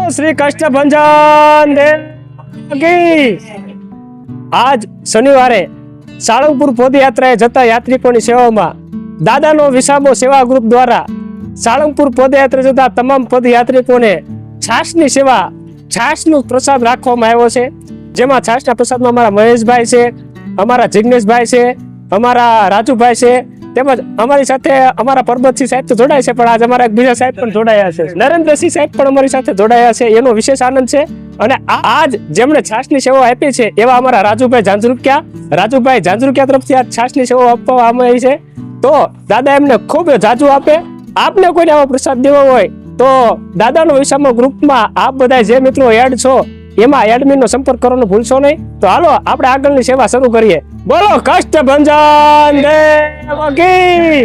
श्री कष्टभंजन देव की। आज शनिवारे साळंगपुर पदयात्राए जता यात्रिकोनी सेवामां दादानो विसामो सेवा ग्रुप द्वारा साळंगपुर पदयात्रा जता तमाम पदयात्रिकोने छाशनी सेवा छाशनो प्रसाद राखवामां आव्यो छे। जेमां छाशना प्रसादमां अमारा महेशभाई छे, अमारा जिग्नेशभाई छे, अमारा राजूभाई छे, તેમજ અમારી સાથે અમારા પરબતસિંહ સાહેબ તો જોડાય છે, પણ આજ અમારા એક બીજા સાહેબ પણ જોડાયા છે, નરેન્દ્રસિંહ સાહેબ પણ અમારી સાથે જોડાયા છે। એનો વિશેષ આનંદ છે અને આજ જેમણે છાશની સેવા આપી છે એવા અમારા રાજુભાઈ ઝાંઝરુકિયા તરફથી આ છાશની સેવા આપવામાં આવી છે। તો દાદા એમને ખૂબ જાજુ આપે। આપને કોઈને આવો પ્રસાદ દેવો હોય તો દાદાનો વિસામો ગ્રુપમાં આપ બધા જે મિત્રો એડ છો એમાં એડમિનનો સંપર્ક કરવાનો ભૂલશો નહીં। તો હાલો આપણે આગળની સેવા શરૂ કરીએ। બોલો કષ્ટભંજન દેવ કી।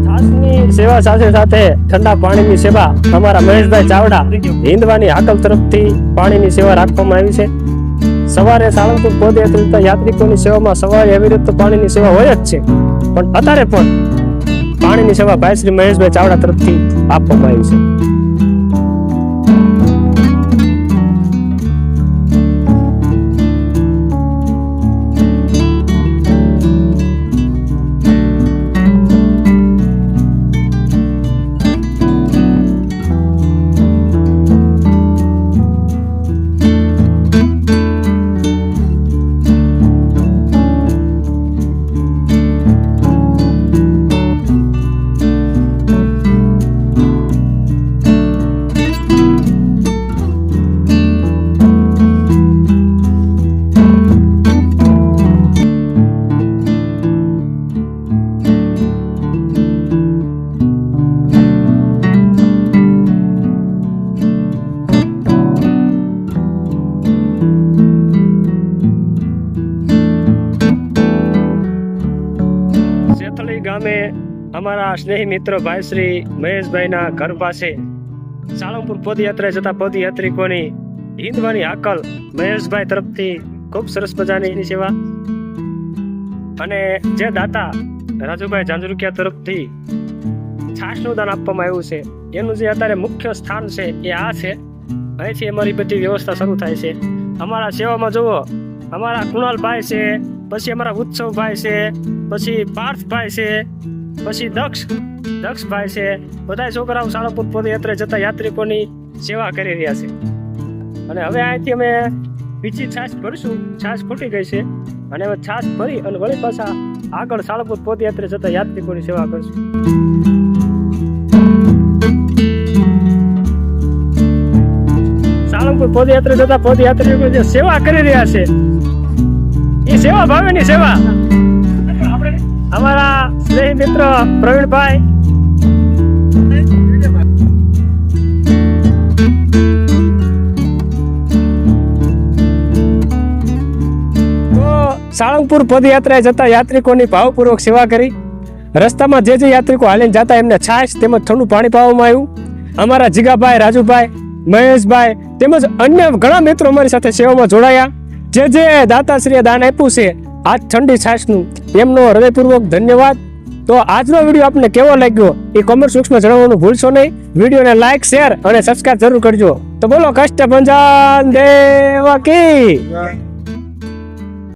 છાશની સેવા સાથે સાથે ઠંડા પાણીની સેવા અમારા મહેશભાઈ ચાવડા હિંદવાની હાકલ તરફથી પાણીની સેવા રાખવામાં આવી છે। સવારે સાળંગપુર પદયાત્રા યાત્રિકોની સેવામાં સવારે એવી રીતે પાણીની સેવા હોય જ છે, પણ અત્યારે પણ પાણીની સેવા ભાઈ શ્રી મહેશભાઈ ચાવડા તરફથી આપવામાં આવી છે। ગામે અમારા સ્નેહી મિત્ર ભાઈ શ્રી મહેશભાઈના ઘર પાસે સાળંગપુર પદયાત્રા જતા પદયાત્રિકોની હિંદવાની હાકલ મહેશભાઈ તરફથી ખૂબ સરસ મજાની સેવા અને જે દાતા રાજુભાઈ ઝાંઝરુકિયા તરફથી છાશનું દાન આપવામાં આવ્યું છે એનું જે અત્યારે મુખ્ય સ્થાન છે એ આ છે। અહીંથી અમારી બધી વ્યવસ્થા શરૂ થાય છે। અમારા સેવામાં જુઓ અમારા કુણાલભાઈ છે, પછી અમારા ઉત્સવભાઈ છે, પછી પાર્થભાઈ છે, પછી દક્ષભાઈ છે, બધા છોકરાઓ સાળંગપુર પદયાત્રા જતા યાત્રિકોની સેવા કરી રહ્યા છે। અને હવે અહીંથી અમે બીજી છાશ ભરશું। છાશ ખૂટી ગઈ છે અને હવે છાશ ભરી અને વળી પાછા આગળ સાળંગપુર પદયાત્રા જતા યાત્રિકોની સેવા કરશું। સાળંગપુર પદયાત્રા જતા પદયાત્રીઓ જે સેવા કરી રહ્યા છે એ સેવા ભાવેની સેવા અમારા સ્નેહી મિત્ર પ્રવીણભાઈ તો સાળંગપુર પદયાત્રાએ જતા યાત્રિકોની ભાવપૂર્વક સેવા કરી। રસ્તામાં જે યાત્રિકો હાલીને જતા એમને છાશ તેમજ ઠંડુ પાણી પાવામાં આવ્યું। અમારા જીગાભાઈ, રાજુભાઈ, મહેશભાઈ તેમજ અન્ય ઘણા મિત્રો અમારી સાથે સેવામાં જોડાયા। જે દાતાશ્રીએ દાન આપ્યું છે આજ ઠંડી છાશનું એમનો હૃદયપૂર્વક ધન્યવાદ। તો આજનો વિડીયો આપને કેવો લાગ્યો એ કોમેન્ટ બોક્સમાં જણાવવાનું ભૂલશો નહીં। વિડીયોને લાઈક, શેર અને સબસ્ક્રાઇબ જરૂર કરજો। તો બોલો કષ્ટભંજન દેવ કી।